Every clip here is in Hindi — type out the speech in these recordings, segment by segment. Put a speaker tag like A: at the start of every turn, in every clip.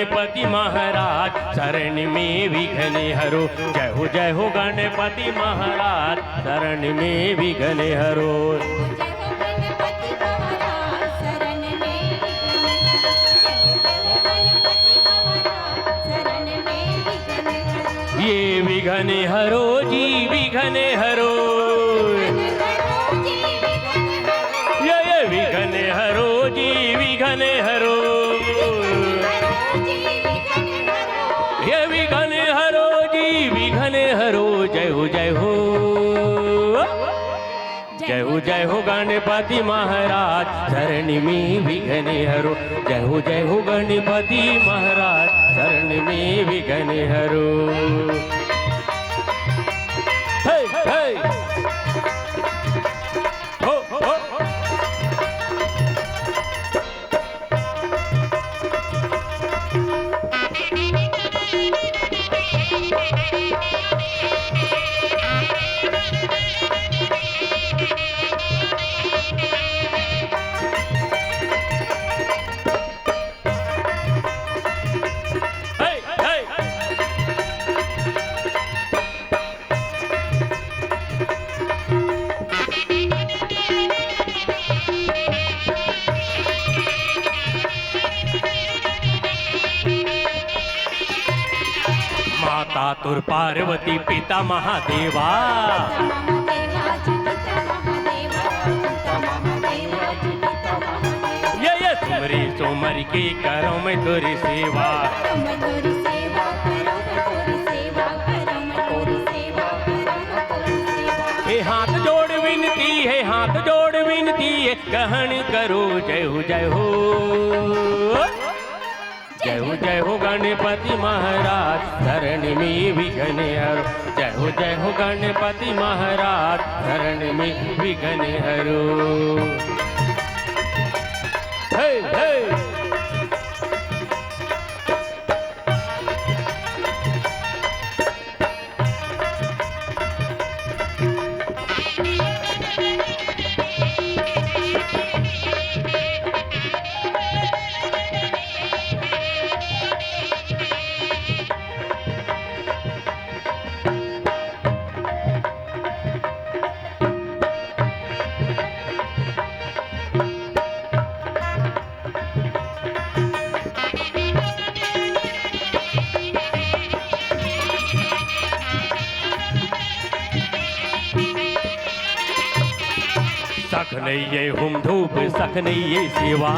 A: गणपति महाराज शरण में विघ्न हरो। जय हो गणपति महाराज शरण में विघ्न हरो। ये विघ्न हरो जी विघ्न हरो। ये विघ्न हरो जी विघ्न हरो। ये विघ्न हरो जी विघ्न हरो। जय हो जय हो गणपति महाराज शरण में विघ्न हरो। जय हो गणपति महाराज शरण में विघ्न हरो। हे हे हो हो माता तुर पार्वती पिता महादेवा। ये सुमरी सुमरी की करो मैं तुरी सेवा। हाथ जोड़ विनती है हाथ जोड़ विनती है ग्रहण करो। जय हो जय हो गणपति महाराज शरण में विघ्न हरो। जय हो गणपति महाराज शरण में विघ्न हरो। हे हे सख नहीं ये हुम धूप सख नहीं ये सेवा।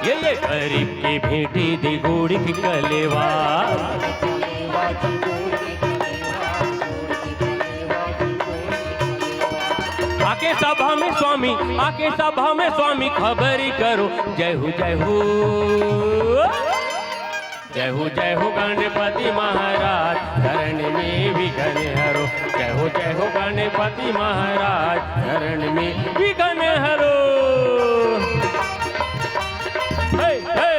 A: ये गरीब की भेंटी दी गोड़ी की कलेवा। आके सभा में स्वामी आके सभा में स्वामी खबर करो। जय हो गणपति महाराज शरण में विघ्न हरो। जय हो गणपति महाराज शरण में विघ्न हरो। हे हे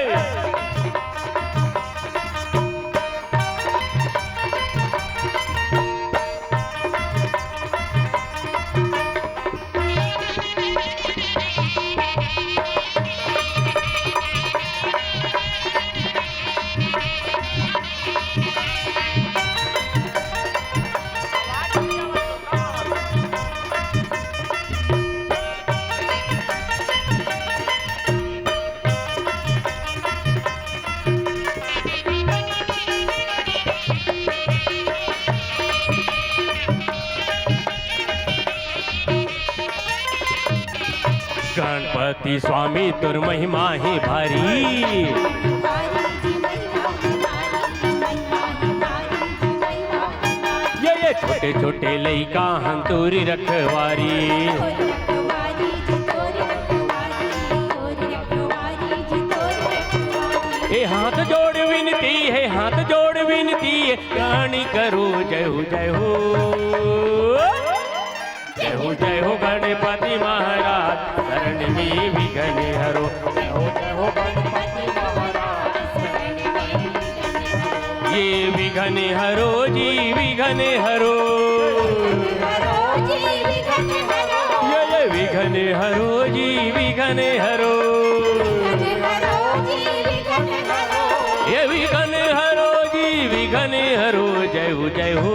A: गणपति स्वामी तुर महिमा ही भारी। ये छोटे छोटे लइका हंतूरी रखवारी। ये हाथ जोड़ विनती है हाथ जोड़ विनती है गानी करो। जय हो गणपति महाराज शरण में विघ्न हरो। जय हो गणपति महाराज शरण में ये विघ्न हरो जी विघ्न हरो। ये विघ्न हरो जी विघ्न हरो ये विघ्न हरो जी विघ्न हरो जय हो जय हो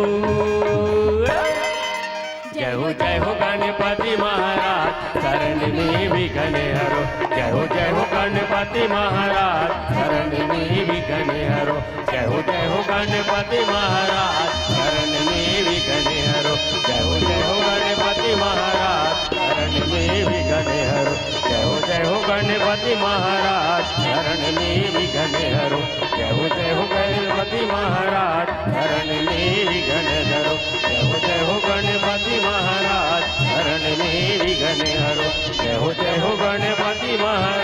A: जय हो गणपति महाराज शरण में विघ्न हरो जय हो गणपति महाराज शरण में विघ्न हरो जय हो गणपति महाराज शरण में विघ्न हरो जय हो गणपति महाराज शरण में विघ्न हरो जय हो गणपति महाराज शरण में विघ्न हरो जय हो गणपति महाराज शरण में विघ्न हरो जय हो गणपति महाराज शरण में विघ्न हरो जय हो गणपति महाराज